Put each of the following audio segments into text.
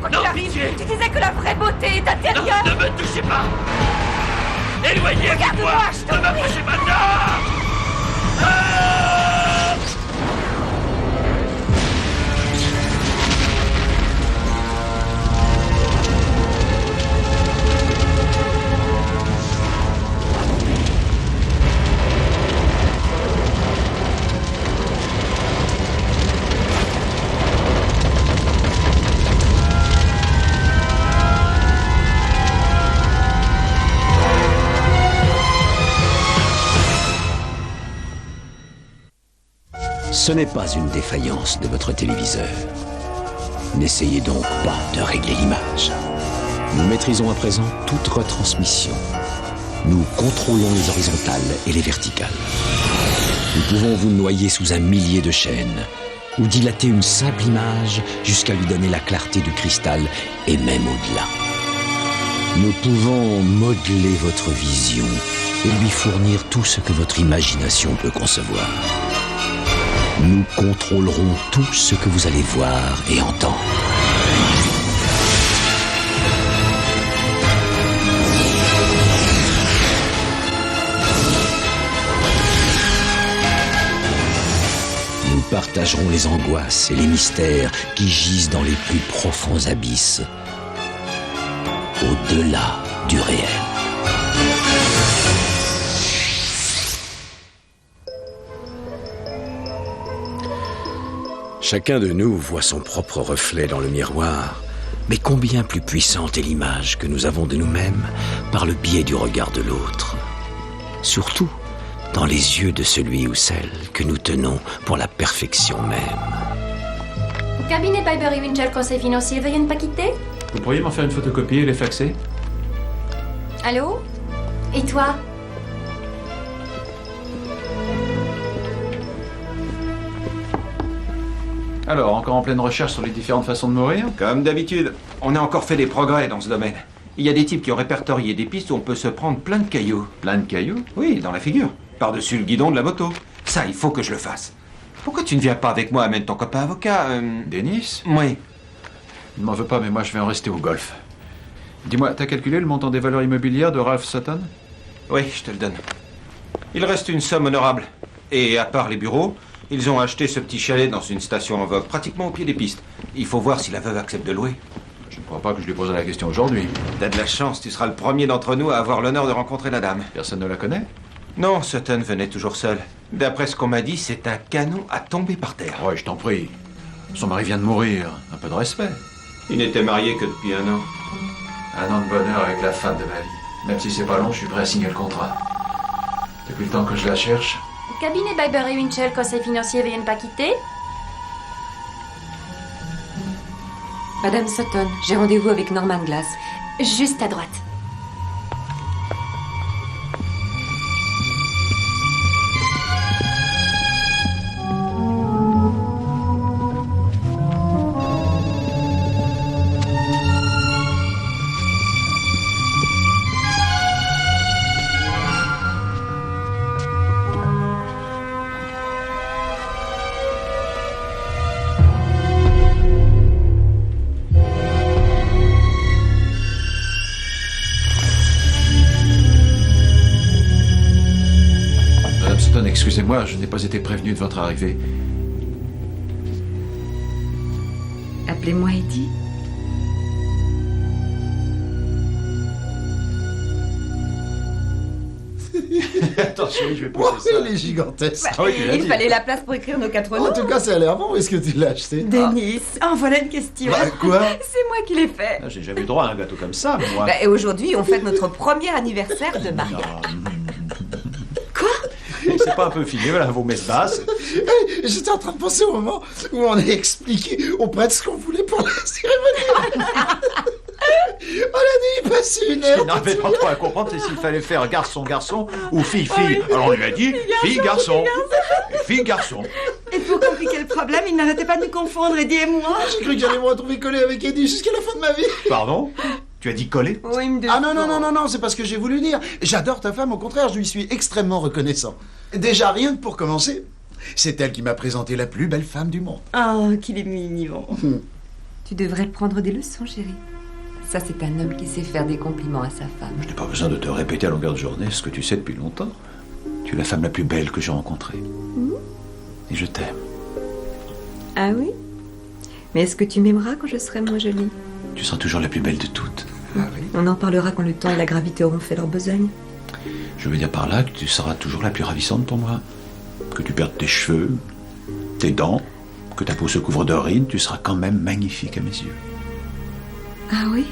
quoi Non, qu'il arrive. pitié. Tu disais que la vraie beauté est Non, intérieure. ne me touchez pas. Éloignez-vous de Regarde-moi, moi. je t'en Ne m'approchez pas. Non. Ah. Ce n'est pas une défaillance de votre téléviseur. N'essayez donc pas de régler l'image. Nous maîtrisons à présent toute retransmission. Nous contrôlons les horizontales et les verticales. Nous pouvons vous noyer sous un millier de chaînes ou dilater une simple image jusqu'à lui donner la clarté du cristal et même au-delà. Nous pouvons modeler votre vision et lui fournir tout ce que votre imagination peut concevoir. Nous contrôlerons tout ce que vous allez voir et entendre. Nous partagerons les angoisses et les mystères qui gisent dans les plus profonds abysses, au-delà du réel. Chacun de nous voit son propre reflet dans le miroir, mais combien plus puissante est l'image que nous avons de nous-mêmes par le biais du regard de l'autre. Surtout dans les yeux de celui ou celle que nous tenons pour la perfection même. Cabinet Piper et Winchell, conseil financier, veuillez ne pas quitter. Vous pourriez m'en faire une photocopie et les faxer? Allô? Et toi? Alors, encore en pleine recherche sur les différentes façons de mourir? Comme d'habitude, on a encore fait des progrès dans ce domaine. Il y a des types qui ont répertorié des pistes où on peut se prendre plein de cailloux. Plein de cailloux? Oui, dans la figure. Par-dessus le guidon de la moto. Ça, il faut que je le fasse. Pourquoi tu ne viens pas avec moi, amène ton copain avocat Denis? Oui. Ne m'en veux pas, mais moi je vais en rester au golf. Dis-moi, t'as calculé le montant des valeurs immobilières de Ralph Sutton? Oui, je te le donne. Il reste une somme honorable. Et à part les bureaux, ils ont acheté ce petit chalet dans une station en vogue, pratiquement au pied des pistes. Il faut voir si la veuve accepte de louer. Je ne crois pas que je lui poserai la question aujourd'hui. T'as de la chance, tu seras le premier d'entre nous à avoir l'honneur de rencontrer la dame. Personne ne la connaît? Non, Sutton venait toujours seul. D'après ce qu'on m'a dit, c'est un canon à tomber par terre. Ouais, je t'en prie. Son mari vient de mourir. Un peu de respect. Il n'était marié que depuis 1 an. Un an de bonheur avec la femme de ma vie. Même si c'est pas long, je suis prêt à signer le contrat. Depuis le temps que je la cherche. Cabinet Piper et Winchell, conseil financier, veuillez ne pas quitter. Madame Sutton, j'ai rendez-vous avec Norman Glass. Juste à droite. Madame Sutton, excusez-moi, je n'ai pas été prévenu de votre arrivée. Appelez-moi Eddie. Attends, chérie, je vais pousser ça. Il est gigantesque. Ah oui, tu l'as Il dit. fallait la place pour écrire nos 4 noms. En tout cas, ça a l'air bon. Où est-ce que tu l'as acheté? Denis, voilà une question. Bah, quoi? C'est moi qui l'ai fait. Ah, j'ai jamais eu droit à un gâteau comme ça, moi. Et aujourd'hui, on fête notre premier anniversaire de mariage. C'est pas un peu filé, voilà, vos messes basses. Hey, j'étais en train de penser au moment où on a expliqué au prêtre ce qu'on voulait pour la cérémonie. On a dit, passe 1 heure. Je n'arrivais pas trop à comprendre c'est s'il fallait faire garçon-garçon ou fille-fille. Alors on lui a dit fille-garçon. Fille-garçon. Et pour compliquer le problème, il n'arrêtait pas de nous confondre, Eddie et moi. J'ai cru que j'allais me retrouver collé avec Eddie jusqu'à la fin de ma vie. Pardon? Tu as dit coller? Oui, me Ah non, c'est pas ce que j'ai voulu dire. J'adore ta femme, au contraire, je lui suis extrêmement reconnaissant. Déjà, rien que pour commencer, c'est elle qui m'a présenté la plus belle femme du monde. Oh, qu'il est mignon. Tu devrais prendre des leçons, chérie. Ça, c'est un homme qui sait faire des compliments à sa femme. Je n'ai pas besoin de te répéter à longueur de journée ce que tu sais depuis longtemps. Tu es la femme la plus belle que j'ai rencontrée. Et je t'aime. Ah oui? Mais est-ce que tu m'aimeras quand je serai moins jolie? Tu seras toujours la plus belle de toutes. On en parlera quand le temps et la gravité auront fait leur besogne. Je veux dire par là que tu seras toujours la plus ravissante pour moi. Que tu perdes tes cheveux, tes dents, que ta peau se couvre de rides, tu seras quand même magnifique à mes yeux. Ah oui?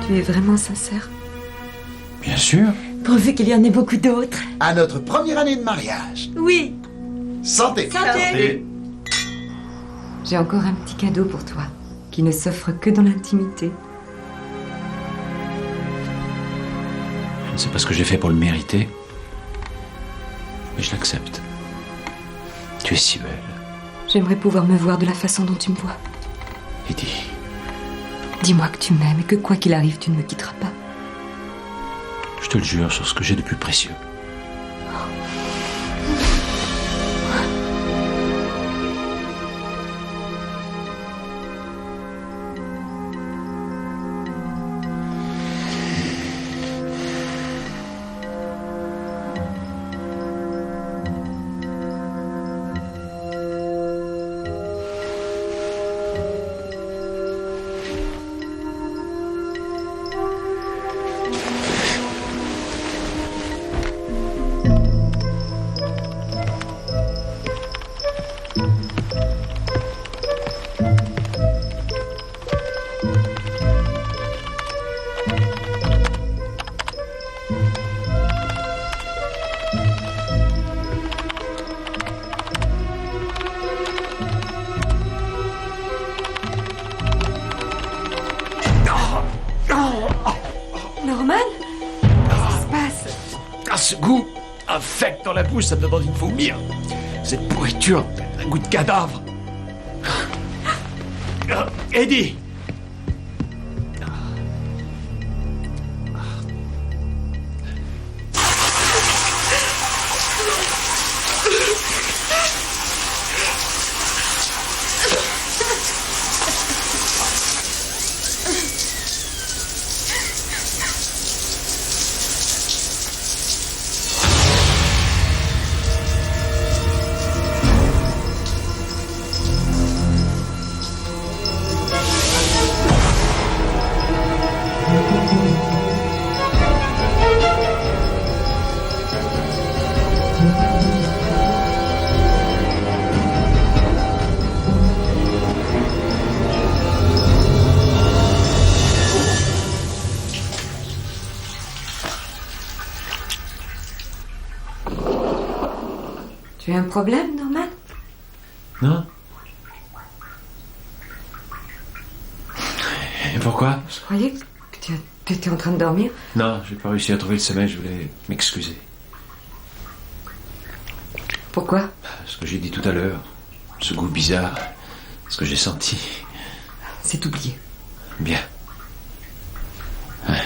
Tu es vraiment sincère? Bien sûr. Pourvu qu'il y en ait beaucoup d'autres. À notre première année de mariage. Oui. Santé. Santé. J'ai encore un petit cadeau pour toi, qui ne s'offre que dans l'intimité. Je ne sais pas ce que j'ai fait pour le mériter, mais je l'accepte. Tu es si belle. J'aimerais pouvoir me voir de la façon dont tu me vois. Eddie, Dis-moi que tu m'aimes et que quoi qu'il arrive, tu ne me quitteras pas. je te le jure sur ce que j'ai de plus précieux. Norman? Qu'est-ce qui se passe? Ah, ce goût infect dans la bouche, ça me donne envie de vomir. Cette pourriture, un goût de cadavre. Eddie! Tu as un problème, Norman? Non? Et pourquoi? Je croyais que tu étais en train de dormir. Non, j'ai pas réussi à trouver le sommeil, je voulais m'excuser. Pourquoi? Ce que j'ai dit tout à l'heure, ce goût bizarre, ce que j'ai senti. C'est oublié. Bien. Ouais.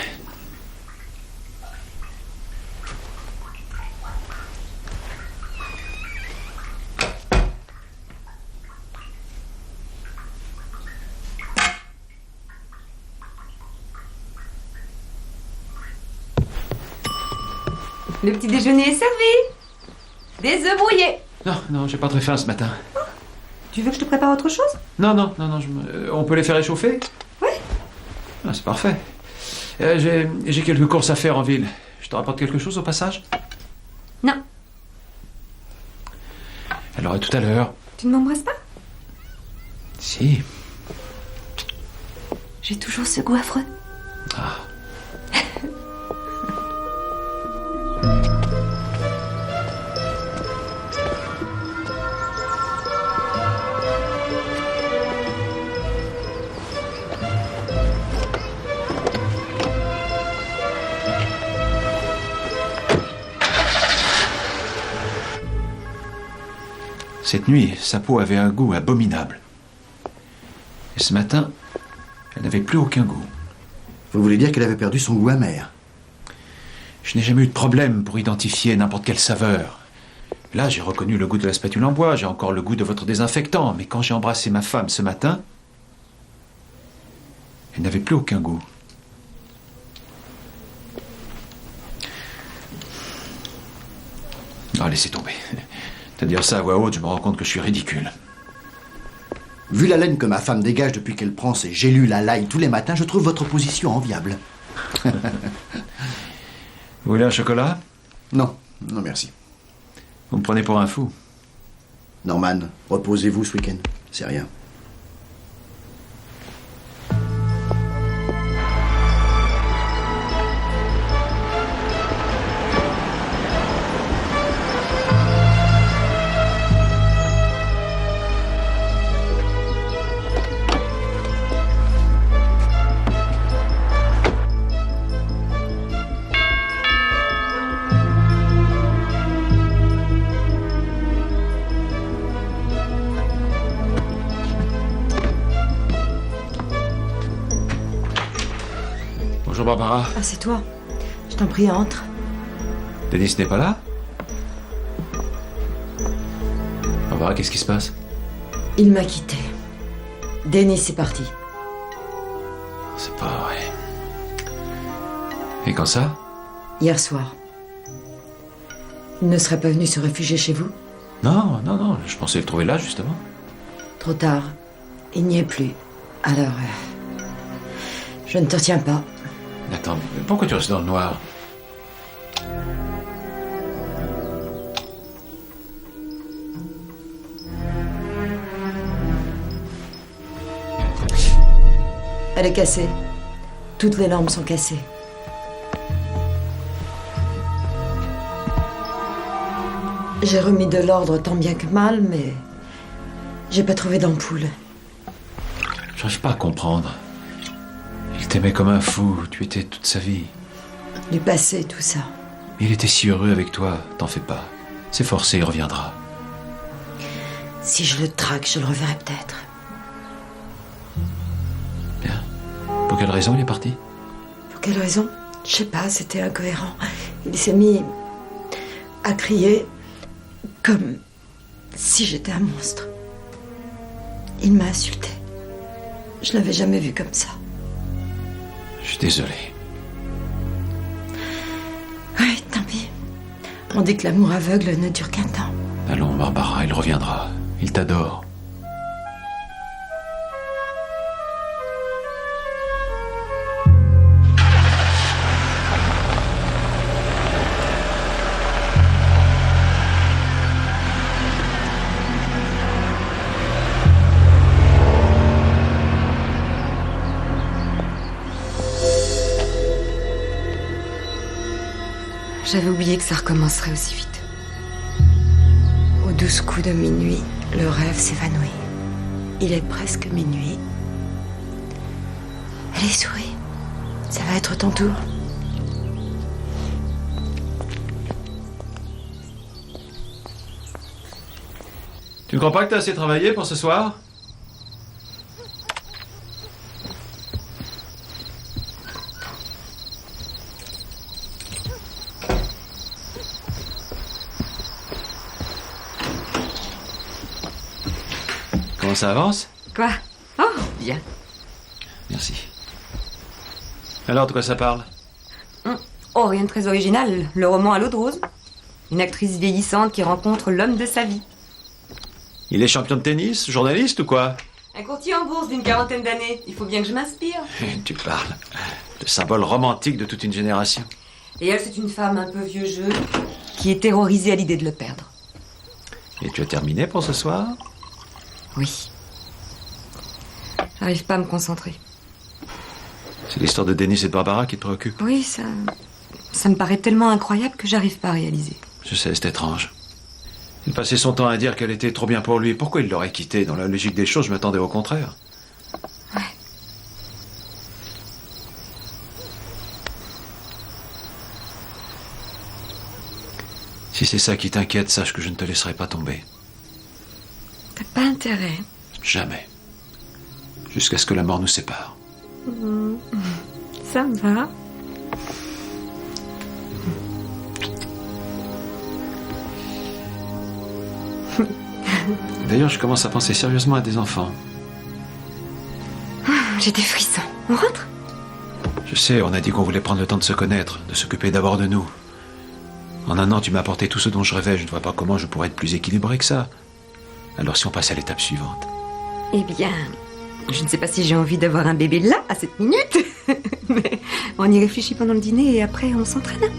Le petit déjeuner est servi. Des œufs brouillés. Non, j'ai pas très faim ce matin. Tu veux que je te prépare autre chose? Non, on peut les faire réchauffer? Oui. Ah, c'est parfait. J'ai quelques courses à faire en ville. Je te rapporte quelque chose au passage? Non. Alors à tout à l'heure. Tu ne m'embrasses pas? Si. J'ai toujours ce goût affreux. Ah. Cette nuit, sa peau avait un goût abominable. Et ce matin, elle n'avait plus aucun goût. Vous voulez dire qu'elle avait perdu son goût amer? Je n'ai jamais eu de problème pour identifier n'importe quelle saveur. Là, j'ai reconnu le goût de la spatule en bois, j'ai encore le goût de votre désinfectant, mais quand j'ai embrassé ma femme ce matin, elle n'avait plus aucun goût. Ah, laissez tomber. De dire ça à voix haute, je me rends compte que je suis ridicule. Vu la laine que ma femme dégage depuis qu'elle prend ses gélules à l'ail tous les matins, je trouve votre position enviable. Vous voulez un chocolat? Non, non merci. Vous me prenez pour un fou. Norman, reposez-vous ce week-end. C'est rien. Bonjour Barbara. Ah, c'est toi. Je t'en prie, entre. Denis n'est pas là? Barbara, qu'est-ce qui se passe? Il m'a quitté. Denis est parti. C'est pas vrai. Et quand ça? Hier soir. Il ne serait pas venu se réfugier chez vous? Non, non, non, je pensais le trouver là, justement. Trop tard. Il n'y est plus. Alors, je ne te retiens pas. Attends, mais pourquoi tu restes dans le noir? Elle est cassée. Toutes les lampes sont cassées. J'ai remis de l'ordre tant bien que mal, mais j'ai pas trouvé d'ampoule. J'arrive pas à comprendre. Il t'aimait comme un fou, tu étais toute sa vie. Du passé, tout ça. Mais il était si heureux avec toi, t'en fais pas. C'est forcé, il reviendra. Si je le traque, je le reverrai peut-être. Bien. Pour quelle raison il est parti? Pour quelle raison? Je sais pas, c'était incohérent. Il s'est mis à crier comme si j'étais un monstre. Il m'a insulté. Je l'avais jamais vu comme ça. Je suis désolé. Oui, tant pis. On dit que l'amour aveugle ne dure qu'un temps. Allons, Barbara, il reviendra. Il t'adore. J'avais oublié que ça recommencerait aussi vite. Aux 12 coups de minuit, le rêve s'évanouit. Il est presque minuit. Allez, souris. Ça va être ton tour. Tu ne crois pas que t'as assez travaillé pour ce soir? Comment ça avance? Quoi? Oh, bien. Merci. Alors, de quoi ça parle? Oh, rien de très original. Le roman à l'eau de rose. Une actrice vieillissante qui rencontre l'homme de sa vie. Il est champion de tennis, journaliste ou quoi? Un courtier en bourse d'une 40aine d'années. Il faut bien que je m'inspire. Tu parles. Le symbole romantique de toute une génération. Et elle, c'est une femme un peu vieux jeu qui est terrorisée à l'idée de le perdre. Et tu as terminé pour ce soir? Oui. J'arrive pas à me concentrer. C'est l'histoire de Denis et de Barbara qui te préoccupe? Oui, ça me paraît tellement incroyable que j'arrive pas à réaliser. Je sais, c'est étrange. Il passait son temps à dire qu'elle était trop bien pour lui. Pourquoi il l'aurait quittée? Dans la logique des choses, je m'attendais au contraire. Ouais. Si c'est ça qui t'inquiète, sache que je ne te laisserai pas tomber. T'as pas intérêt. Jamais. Jusqu'à ce que la mort nous sépare. Ça me va. D'ailleurs, je commence à penser sérieusement à des enfants. J'ai des frissons. On rentre? Je sais, on a dit qu'on voulait prendre le temps de se connaître, de s'occuper d'abord de nous. En un an, tu m'as apporté tout ce dont je rêvais. Je ne vois pas comment je pourrais être plus équilibré que ça. Alors si on passe à l'étape suivante. Eh bien, je ne sais pas si j'ai envie d'avoir un bébé là, à cette minute. Mais on y réfléchit pendant le dîner et après on s'entraîne.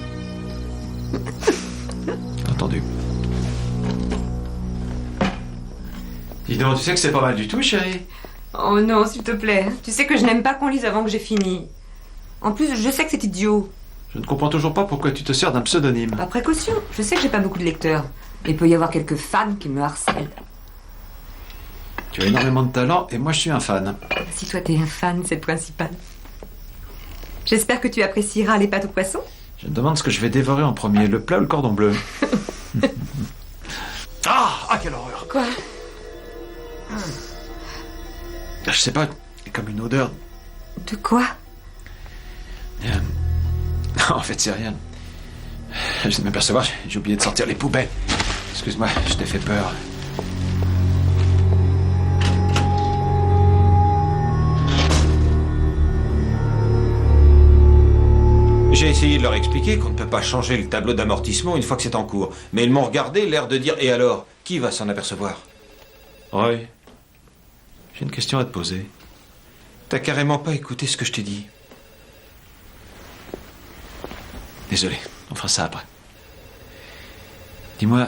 Entendu. Dis donc, tu sais que c'est pas mal du tout, chérie. Oh non, s'il te plaît. Tu sais que je n'aime pas qu'on lise avant que j'ai fini. En plus, je sais que c'est idiot. Je ne comprends toujours pas pourquoi tu te sers d'un pseudonyme. Par précaution. Je sais que j'ai pas beaucoup de lecteurs. Il peut y avoir quelques fans qui me harcèlent. Tu as énormément de talent et moi je suis un fan. Si toi t'es un fan, c'est le principal. J'espère que tu apprécieras les pâtes au poisson. Je me demande ce que je vais dévorer en premier, le plat ou le cordon bleu. Ah, quelle horreur. Quoi? Je sais pas, il y a comme une odeur. De quoi? En fait, c'est rien. Je viens de m'apercevoir, j'ai oublié de sortir les poubelles. Excuse-moi, je t'ai fait peur. J'ai essayé de leur expliquer qu'on ne peut pas changer le tableau d'amortissement une fois que c'est en cours. Mais ils m'ont regardé, l'air de dire « Et alors? Qui va s'en apercevoir ?» Oui. J'ai une question à te poser. T'as carrément pas écouté ce que je t'ai dit. Désolé, on fera ça après. Dis-moi,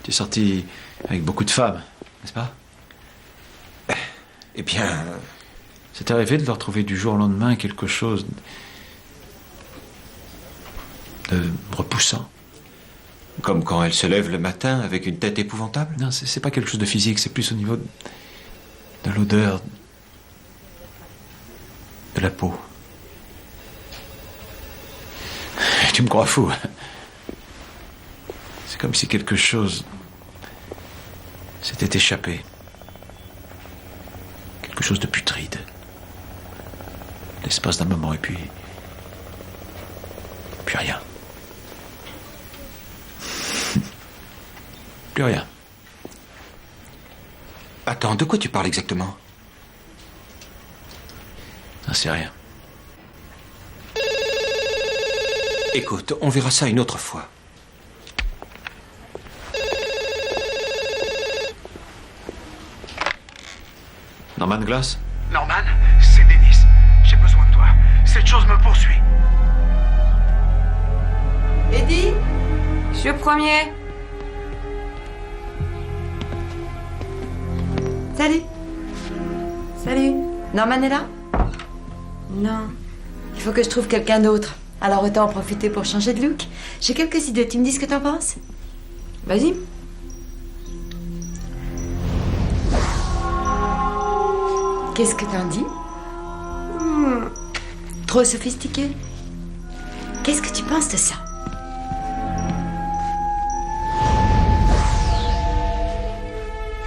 tu es sorti avec beaucoup de femmes, n'est-ce pas? Eh bien... C'est arrivé de leur trouver du jour au lendemain quelque chose de repoussant. Comme quand elle se lève le matin avec une tête épouvantable? Non, c'est pas quelque chose de physique, c'est plus au niveau de l'odeur de la peau. Tu me crois fou. C'est comme si quelque chose s'était échappé. Quelque chose de putride. L'espace d'un moment et puis rien. Plus rien. Attends, de quoi tu parles exactement? Non, c'est rien. Écoute, on verra ça une autre fois. Norman Glass? Norman, c'est Dennis. J'ai besoin de toi. Cette chose me poursuit. Eddie? Je suis au premier. Salut. Salut. Norman est là? Non. Il faut que je trouve quelqu'un d'autre. Alors autant en profiter pour changer de look. J'ai quelques idées, tu me dis ce que t'en penses? Vas-y. Qu'est-ce que t'en dis? Trop sophistiqué? Qu'est-ce que tu penses de ça?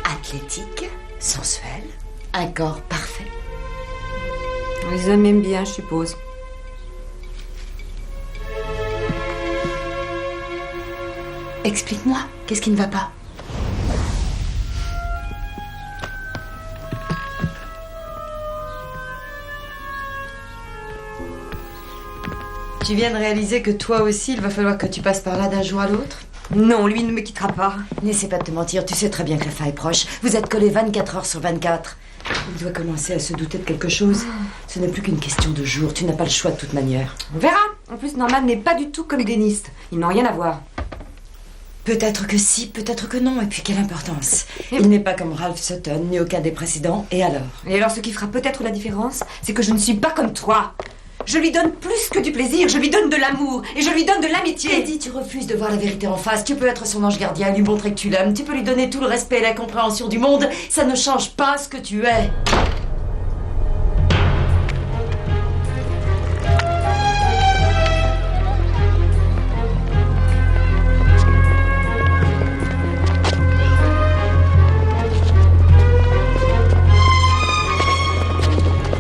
Athlétique, sensuel, un corps parfait. Les hommes aiment bien, je suppose. Explique-moi, qu'est-ce qui ne va pas? Tu viens de réaliser que toi aussi, il va falloir que tu passes par là d'un jour à l'autre? Non, lui ne me quittera pas. N'essaie pas de te mentir, tu sais très bien que la fin est proche. Vous êtes collés 24 heures sur 24. Il doit commencer à se douter de quelque chose. Ce n'est plus qu'une question de jours, tu n'as pas le choix de toute manière. On verra. En plus, Norman n'est pas du tout comme Dennis. Ils n'ont rien à voir. Peut-être que si, peut-être que non, et puis quelle importance. Il n'est pas comme Ralph Sutton, ni aucun des précédents, et alors? Et alors, ce qui fera peut-être la différence, c'est que je ne suis pas comme toi. Je lui donne plus que du plaisir, je lui donne de l'amour, et je lui donne de l'amitié. Eddie, tu refuses de voir la vérité en face. Tu peux être son ange gardien, lui montrer que tu l'aimes. Tu peux lui donner tout le respect et la compréhension du monde. Ça ne change pas ce que tu es.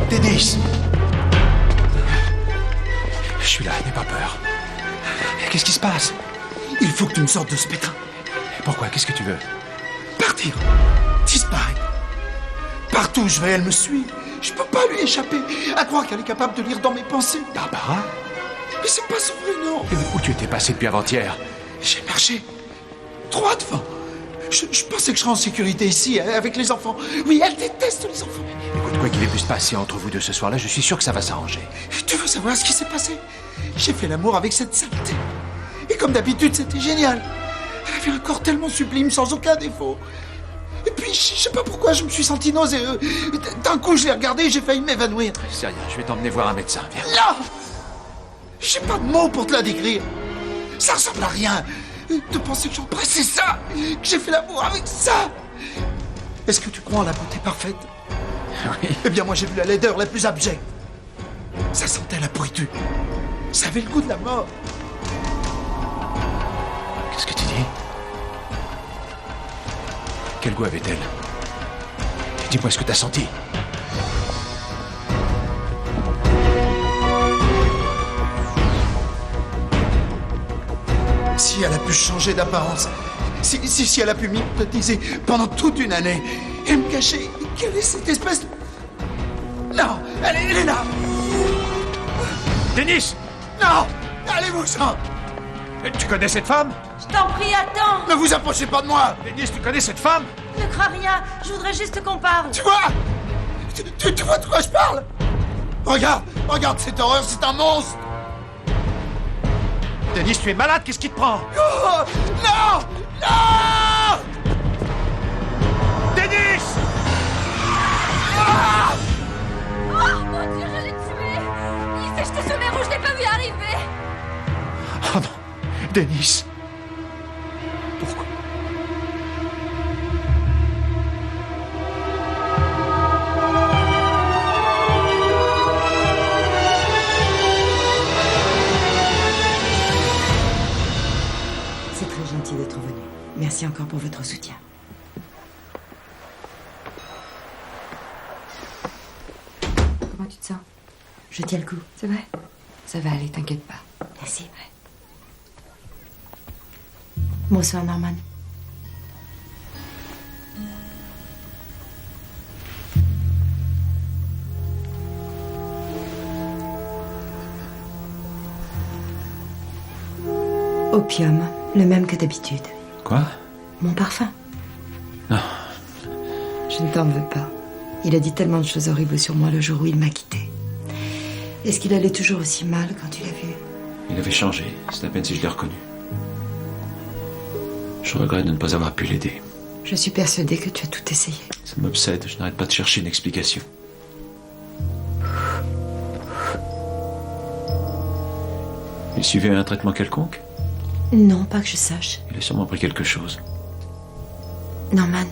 Dennis! Je suis là, n'aie pas peur. Qu'est-ce qui se passe? Il faut que tu me sortes de ce pétrin. Pourquoi? Qu'est-ce que tu veux? Partir. Disparaître. Partout où je vais, elle me suit. Je peux pas lui échapper. À croire qu'elle est capable de lire dans mes pensées. Barbara? Mais c'est pas son vrai nom. Où tu étais passé depuis avant-hier? J'ai marché. Droit devant. Je pensais que je serais en sécurité ici, avec les enfants. Oui, elle déteste les enfants. Écoute, quoi qu'il ait pu se passer entre vous deux ce soir-là, je suis sûr que ça va s'arranger. Tu veux savoir ce qui s'est passé? J'ai fait l'amour avec cette saleté. Et comme d'habitude, c'était génial. Elle avait un corps tellement sublime, sans aucun défaut. Et puis, je sais pas pourquoi, je me suis senti nauséeux. D'un coup, je l'ai regardé et j'ai failli m'évanouir. C'est rien, je vais t'emmener voir un médecin, viens. Non! J'ai pas de mots pour te la décrire. Ça ressemble à rien. De penser que j'embrassais ça, que j'ai fait l'amour avec ça. Est-ce que tu crois en la beauté parfaite? Oui. Eh bien, moi, j'ai vu la laideur la plus abjecte. Ça sentait la pourriture. Ça avait le goût de la mort. Qu'est-ce que tu dis? Quel goût avait-elle? Dis-moi ce que t'as senti. Si elle a pu changer d'apparence, si elle a pu m'hypnotiser pendant toute une année et me cacher, quelle est cette espèce de... Non, elle est là. Denis! Non, allez-vous-en. Tu connais cette femme? Je t'en prie, attends. Ne vous approchez pas de moi. Denis, tu connais cette femme? Ne crains rien, je voudrais juste qu'on parle. Tu vois? Tu vois de quoi je parle? Regarde cette horreur, c'est un monstre. Denis, tu es malade, qu'est-ce qui te prend? Oh, non! Non! Denis! Ah! Oh mon Dieu, je l'ai tué! Il s'est jeté sur mes roues, je l'ai pas vu arriver! Oh non! Denis! Pourquoi? C'est très gentil d'être venu. Merci encore pour votre soutien. Comment tu te sens? Je tiens le coup. C'est vrai? Ça va aller, t'inquiète pas. Merci. Bonsoir, Norman. Opium, le même que d'habitude. Quoi? Mon parfum. Non. Je ne t'en veux pas. Il a dit tellement de choses horribles sur moi le jour où il m'a quitté. Est-ce qu'il allait toujours aussi mal quand tu l'as vu? Il avait changé, c'est à peine si je l'ai reconnu. Je regrette de ne pas avoir pu l'aider. Je suis persuadée que tu as tout essayé. Ça m'obsède, je n'arrête pas de chercher une explication. Il suivait un traitement quelconque? Non, pas que je sache. Il a sûrement pris quelque chose. Norman,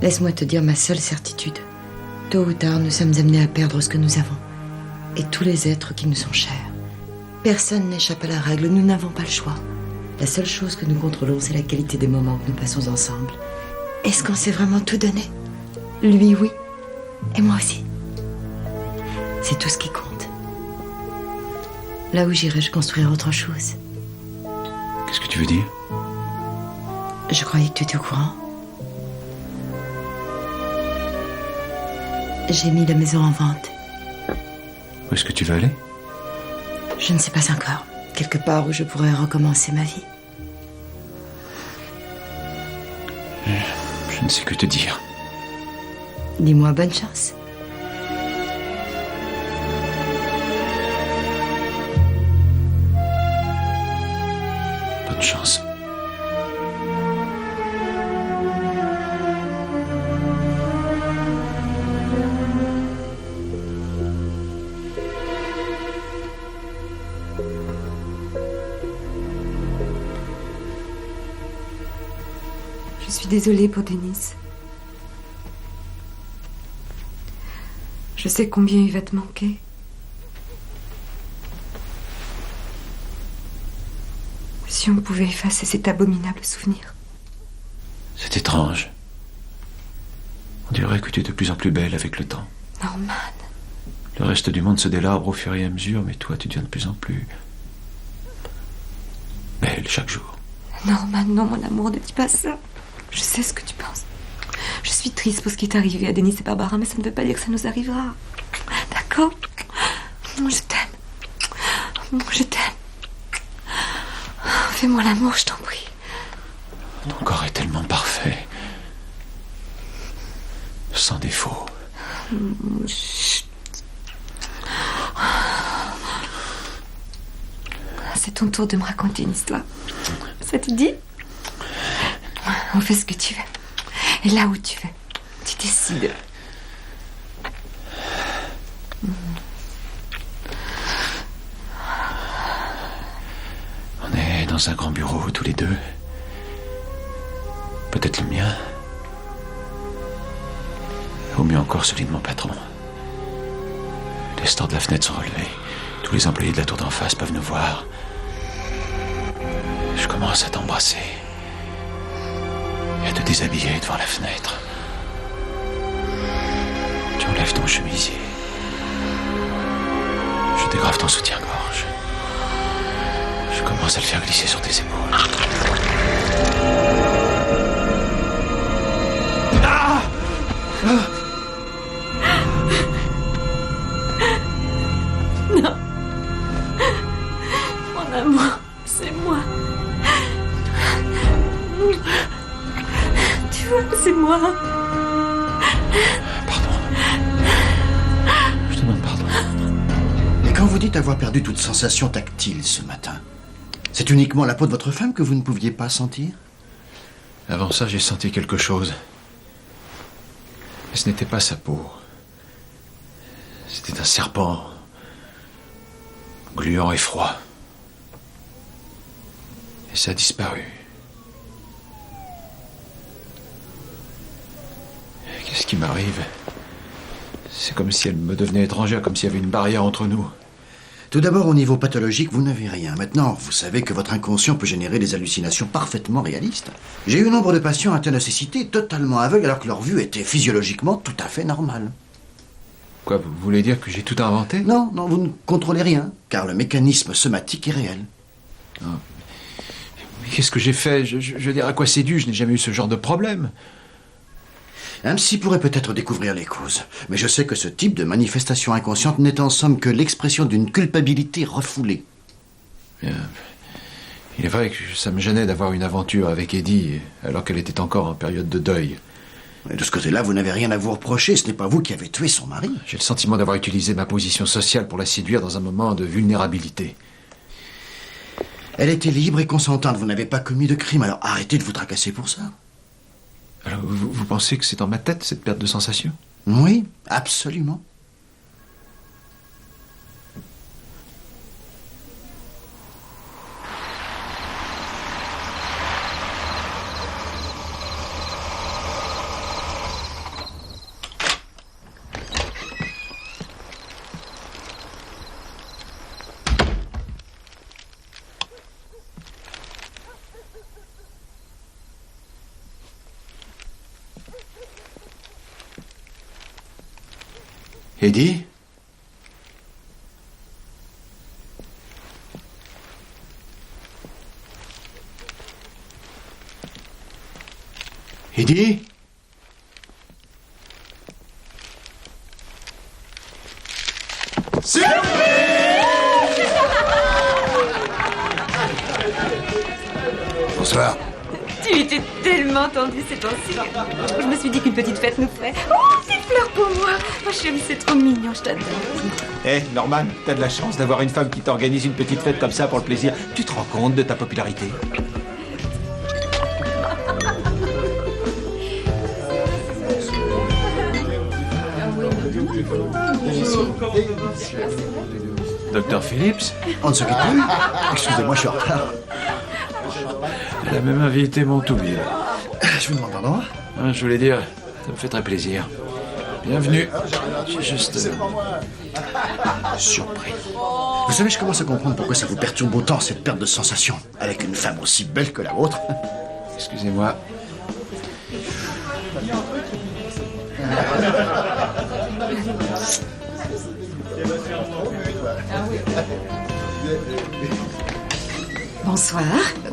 laisse-moi te dire ma seule certitude. Tôt ou tard, nous sommes amenés à perdre ce que nous avons. Et tous les êtres qui nous sont chers. Personne n'échappe à la règle, nous n'avons pas le choix. La seule chose que nous contrôlons, c'est la qualité des moments que nous passons ensemble. Est-ce qu'on s'est vraiment tout donné? Lui, oui. Et moi aussi. C'est tout ce qui compte. Là où j'irai, je construirai autre chose. Qu'est-ce que tu veux dire? Je croyais que tu étais au courant. J'ai mis la maison en vente. Où est-ce que tu veux aller? Je ne sais pas encore. Quelque part où je pourrais recommencer ma vie. Je ne sais que te dire. Dis-moi bonne chance. Bonne chance. Je suis désolée pour Denis. Je sais combien il va te manquer. Si on pouvait effacer cet abominable souvenir. C'est étrange. On dirait que tu es de plus en plus belle avec le temps. Norman. Le reste du monde se délabre au fur et à mesure, mais toi, tu deviens de plus en plus belle chaque jour. Norman, non, mon amour, ne dis pas ça. Je sais ce que tu penses. Je suis triste pour ce qui est arrivé à Denis et Barbara, mais ça ne veut pas dire que ça nous arrivera. D'accord? Je t'aime. Je t'aime. Fais-moi l'amour, je t'en prie. Ton corps est tellement parfait. Sans défaut. Chut. C'est ton tour de me raconter une histoire. Ça te dit? On fait ce que tu veux. Et là où tu veux. Tu décides. On est dans un grand bureau, tous les deux. Peut-être le mien. Ou mieux encore celui de mon patron. Les stores de la fenêtre sont relevés. Tous les employés de la tour d'en face peuvent nous voir. Je commence à t'embrasser. Et à te déshabiller devant la fenêtre. Tu enlèves ton chemisier. Je dégrave ton soutien-gorge. Je commence à le faire glisser sur tes épaules. Ah! Non. Mon amour, c'est moi. Tu vois, c'est moi. Pardon. Je demande pardon. Et quand vous dites avoir perdu toute sensation tactile ce matin, c'est uniquement la peau de votre femme que vous ne pouviez pas sentir? Avant ça, j'ai senti quelque chose. Mais ce n'était pas sa peau. C'était un serpent. Gluant et froid. Et ça a disparu. Qu'est-ce qui m'arrive? C'est comme si elle me devenait étrangère, comme s'il y avait une barrière entre nous. Tout d'abord, au niveau pathologique, vous n'avez rien. Maintenant, vous savez que votre inconscient peut générer des hallucinations parfaitement réalistes. J'ai eu nombre de patients atteints de cécité totalement aveugles alors que leur vue était physiologiquement tout à fait normale. Quoi, vous voulez dire que j'ai tout inventé? Non, non, vous ne contrôlez rien, car le mécanisme somatique est réel. Non. Mais qu'est-ce que j'ai fait? Je veux dire, à quoi c'est dû? Je n'ai jamais eu ce genre de problème. Un psy pourrait peut-être découvrir les causes, mais je sais que ce type de manifestation inconsciente n'est en somme que l'expression d'une culpabilité refoulée. Bien. Il est vrai que ça me gênait d'avoir une aventure avec Eddie, alors qu'elle était encore en période de deuil. Et de ce côté-là, vous n'avez rien à vous reprocher, ce n'est pas vous qui avez tué son mari. J'ai le sentiment d'avoir utilisé ma position sociale pour la séduire dans un moment de vulnérabilité. Elle était libre et consentante, vous n'avez pas commis de crime, alors arrêtez de vous tracasser pour ça. Alors, vous pensez que c'est dans ma tête, cette perte de sensation? Oui, absolument. Eddie? Eddie? Bonsoir. Tu étais tellement tendue ces temps-ci. Je me suis dit qu'une petite fête nous ferait. Oh, ces fleurs pour moi. Oh, chérie, c'est trop mignon, je t'adore. Eh, Norman, t'as de la chance d'avoir une femme qui t'organise une petite fête comme ça pour le plaisir. Tu te rends compte de ta popularité? Docteur Phillips? On ne se quitte plus? Excusez-moi, je suis en retard. Elle a même invité mon Toubib. Je vous demande pardon? Je voulais dire, ça me fait très plaisir. Bienvenue. J'ai juste... surpris. Vous savez, je commence à comprendre pourquoi ça vous perturbe autant, cette perte de sensation, avec une femme aussi belle que la vôtre. Excusez-moi. Bonsoir.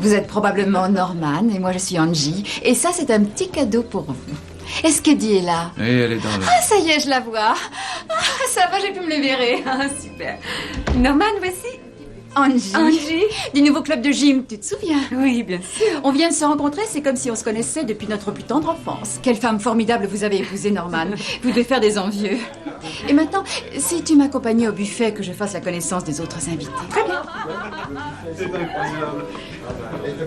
Vous êtes probablement Norman et moi je suis Angie. Et ça, c'est un petit cadeau pour vous. Est-ce qu'Eddie est là? Et elle est dans le... Ah, ça y est, je la vois. Ah, ça va, j'ai pu me libérer. Ah, super. Norman, voici. Angie. Du nouveau club de gym, tu te souviens? Oui, bien sûr. On vient de se rencontrer, c'est comme si on se connaissait depuis notre plus tendre enfance. Quelle femme formidable vous avez épousée, Norman. Vous devez faire des envieux. Et maintenant, si tu m'accompagnais au buffet, que je fasse la connaissance des autres invités. Très bien.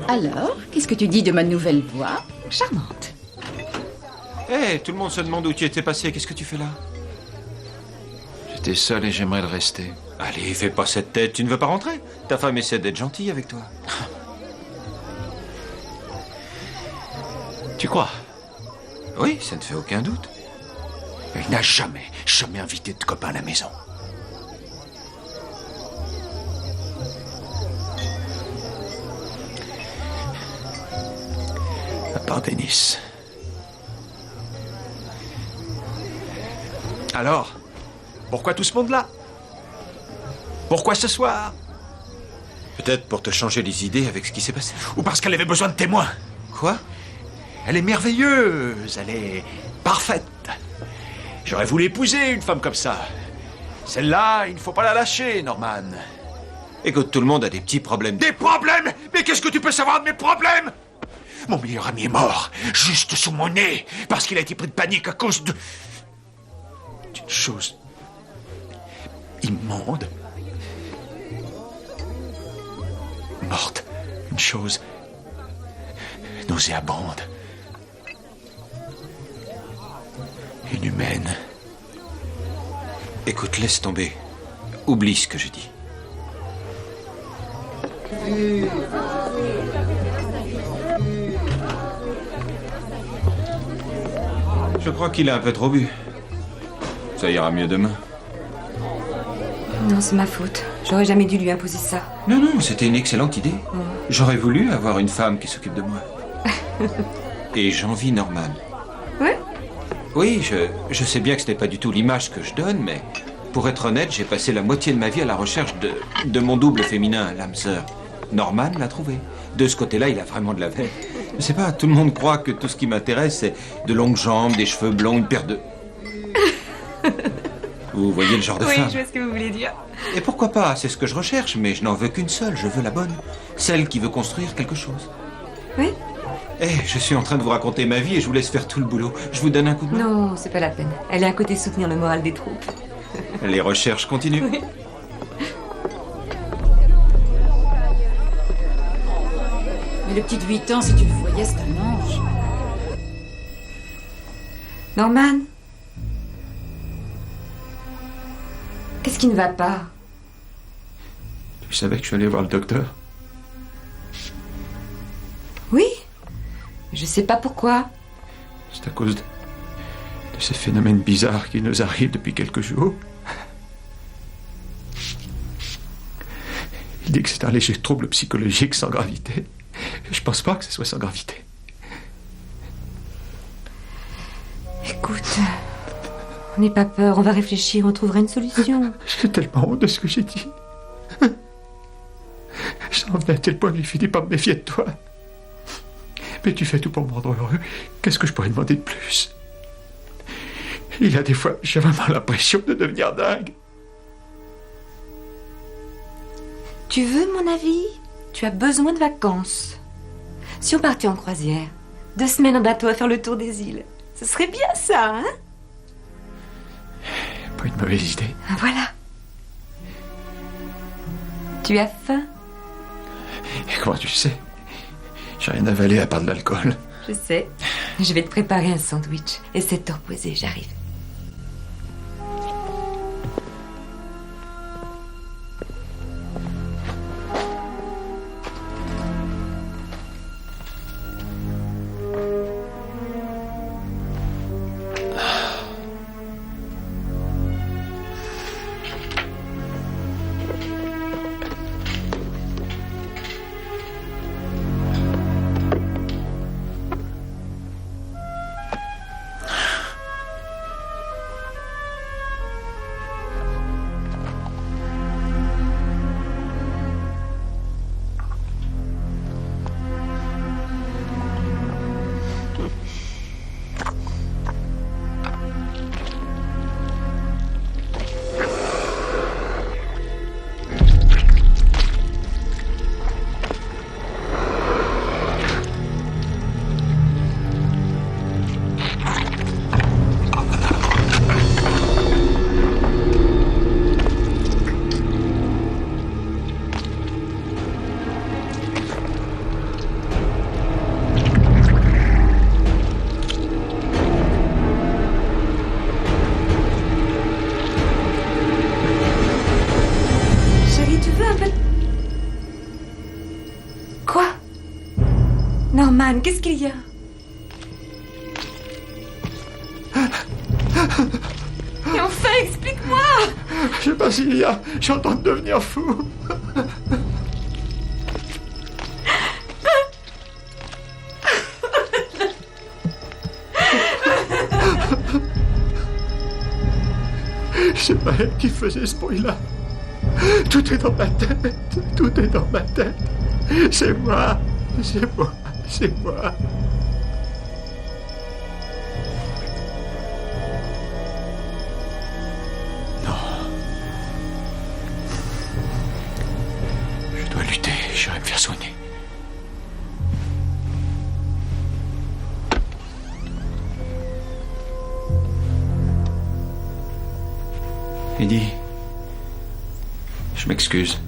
Alors, qu'est-ce que tu dis de ma nouvelle voix? Charmante. Hé, tout le monde se demande où tu étais passé. Qu'est-ce que tu fais là? J'étais seul et j'aimerais le rester. Allez, fais pas cette tête. Tu ne veux pas rentrer? Ta femme essaie d'être gentille avec toi. Tu crois? Oui, ça ne fait aucun doute. Elle n'a jamais invité de copain à la maison. À part Denis. Alors, pourquoi tout ce monde-là? Pourquoi ce soir? Peut-être pour te changer les idées avec ce qui s'est passé. Ou parce qu'elle avait besoin de témoins? Quoi? Elle est merveilleuse, elle est parfaite. J'aurais voulu épouser une femme comme ça. Celle-là, il ne faut pas la lâcher, Norman. Écoute, tout le monde a des petits problèmes. Des problèmes? Mais qu'est-ce que tu peux savoir de mes problèmes? Mon meilleur ami est mort, juste sous mon nez, parce qu'il a été pris de panique à cause d'une chose immonde. Morte. Une chose nauséabonde. Inhumaine. Écoute, laisse tomber. Oublie ce que j'ai dit. Je crois qu'il a un peu trop bu. Ça ira mieux demain. Non, c'est ma faute. J'aurais jamais dû lui imposer ça. Non, non, c'était une excellente idée. J'aurais voulu avoir une femme qui s'occupe de moi. Et j'envie Norman. Ouais? Oui, je sais bien que ce n'est pas du tout l'image que je donne, mais pour être honnête, j'ai passé la moitié de ma vie à la recherche de mon double féminin, l'âme sœur. Norman l'a trouvé. De ce côté-là, il a vraiment de la veine. Je sais pas, tout le monde croit que tout ce qui m'intéresse, c'est de longues jambes, des cheveux blonds, une paire de... Vous voyez le genre de femme? Oui, je vois ce que vous voulez dire. Et pourquoi pas? C'est ce que je recherche, mais je n'en veux qu'une seule. Je veux la bonne. Celle qui veut construire quelque chose. Oui? Eh, je suis en train de vous raconter ma vie et je vous laisse faire tout le boulot. Je vous donne un coup de main? Non, c'est pas la peine. Elle est à côté soutenir le moral des troupes. Les recherches continuent. Oui. Mais le petit de 8 ans, si tu le voyais, c'est un ange. Norman? Qu'est-ce qui ne va pas? Tu savais que je suis allé voir le docteur? Oui? Je sais pas pourquoi. C'est à cause de ces phénomènes bizarres qui nous arrivent depuis quelques jours. Il dit que c'est un léger trouble psychologique sans gravité. Je pense pas que ce soit sans gravité. Écoute, n'aie pas peur, on va réfléchir, on trouvera une solution. J'ai tellement honte de ce que j'ai dit. J'en venais à tel point que j'ai fini par me méfier de toi. Mais tu fais tout pour me rendre heureux. Qu'est-ce que je pourrais demander de plus? Il y a des fois, j'ai vraiment l'impression de devenir dingue. Tu veux mon avis? Tu as besoin de vacances. Si on partait en croisière, 2 semaines en bateau à faire le tour des îles, ce serait bien ça, hein? Pas une mauvaise idée. Ah, voilà. Tu as faim? Et comment tu sais? J'ai rien avalé à part de l'alcool. Je sais. Je vais te préparer un sandwich. Et c'est heure posée, j'arrive. Quoi? Norman, qu'est-ce qu'il y a? Mais enfin, explique-moi! Je sais pas s'il y a... Je suis en train de devenir fou. C'est pas elle qui faisait ce bruit-là. Tout est dans ma tête. Tout est dans ma tête. C'est moi. C'est moi. C'est moi. Je dois lutter. J'irai me faire soigner. Eddie, je m'excuse.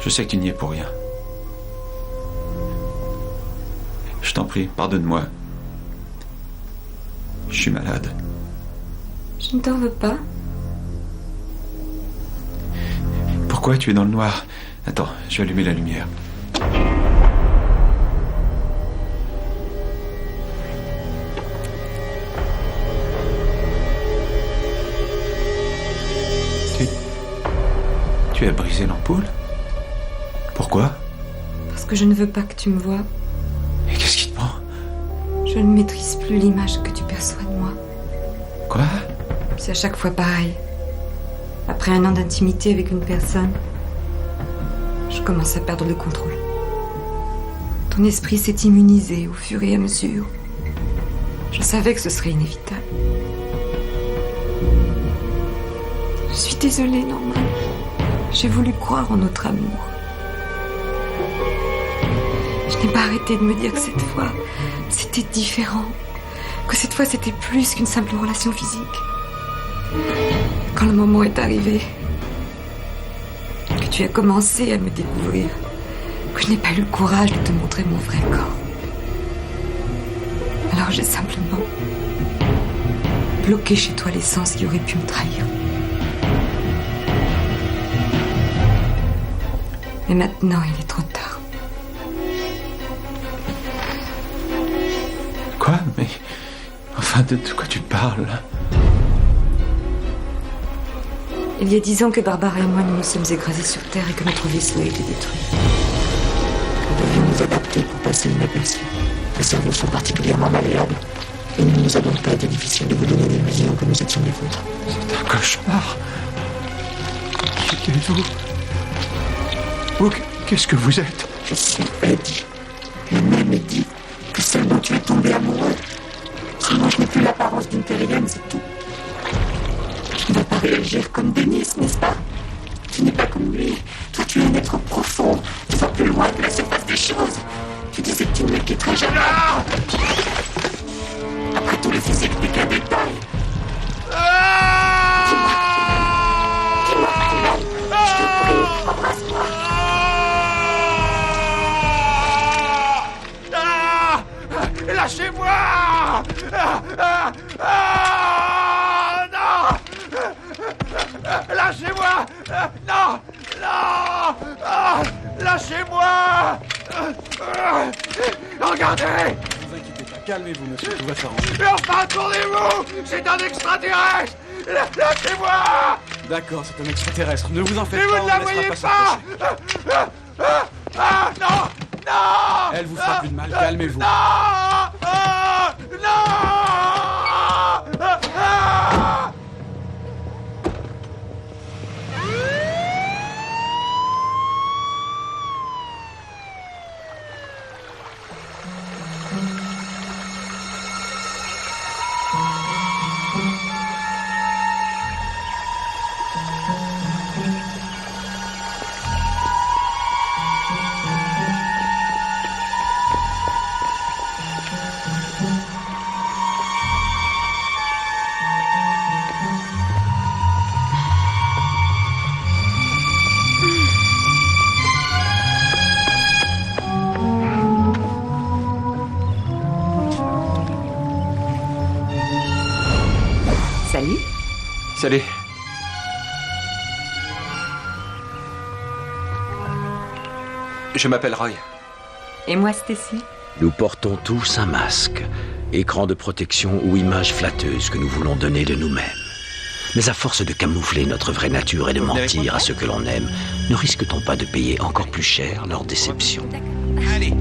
Je sais que tu n'y es pour rien. Je t'en prie, pardonne-moi. Je suis malade. Je ne t'en veux pas. Pourquoi tu es dans le noir? Attends, je vais allumer la lumière. Tu as brisé l'ampoule? Pourquoi? Parce que je ne veux pas que tu me vois. Et qu'est-ce qui te prend? Je ne maîtrise plus l'image que tu perçois de moi. Quoi? C'est à chaque fois pareil. Après un an d'intimité avec une personne, je commence à perdre le contrôle. Ton esprit s'est immunisé au fur et à mesure. Je savais que ce serait inévitable. Je suis désolée, Norman. J'ai voulu croire en notre amour. Je n'ai pas arrêté de me dire que cette fois, c'était différent. Que cette fois, c'était plus qu'une simple relation physique. Quand le moment est arrivé, que tu as commencé à me découvrir, que je n'ai pas eu le courage de te montrer mon vrai corps. Alors j'ai simplement bloqué chez toi l'essence qui aurait pu me trahir. Mais maintenant, il est trop tard. Quoi? Mais... Enfin, de quoi tu parles, là? Il y a 10 ans que Barbara et moi nous nous sommes écrasés sur Terre et que notre vaisseau a été détruit. Nous devions nous adapter pour passer inaperçus. Les cerveaux sont particulièrement malléables. Et il ne nous a donc pas été difficile de vous donner l'illusion que nous étions des vôtres. C'est un cauchemar. Qui êtes-vous? Qu'est-ce que vous êtes? Je suis Eddie. Le même Eddie que celle dont tu es tombé amoureux. Seulement, je n'ai plus l'apparence d'une terrienne, c'est tout. Tu ne vas pas réagir comme Denis, n'est-ce pas? Tu n'es pas comme lui. Toi, tu es un être profond. Tu vas plus loin que la surface des choses. Tu disais que tu ne me quitterais jamais. Après tout, le physique n'est qu'un détail. Dis-moi, Hélène. Je te prie, embrasse-moi. Lâchez-moi! Non! Lâchez-moi! Non! Non! Lâchez-moi! Regardez! Ne vous inquiétez pas, calmez-vous, monsieur, tout va s'arranger. Mais enfin, tournez-vous! C'est un extraterrestre! Lâchez-moi! D'accord, c'est un extraterrestre, ne vous en faites mais pas, vous ne la voyez pas! Non! Non! Elle vous fera plus de mal, calmez-vous. Non! Non! Salut. Salut. Je m'appelle Roy. Et moi, Stacy. Nous portons tous un masque, écran de protection ou image flatteuse que nous voulons donner de nous-mêmes. Mais à force de camoufler notre vraie nature et de mentir à ceux que l'on aime, ne risque-t-on pas de payer encore plus cher leur déception ? Allez.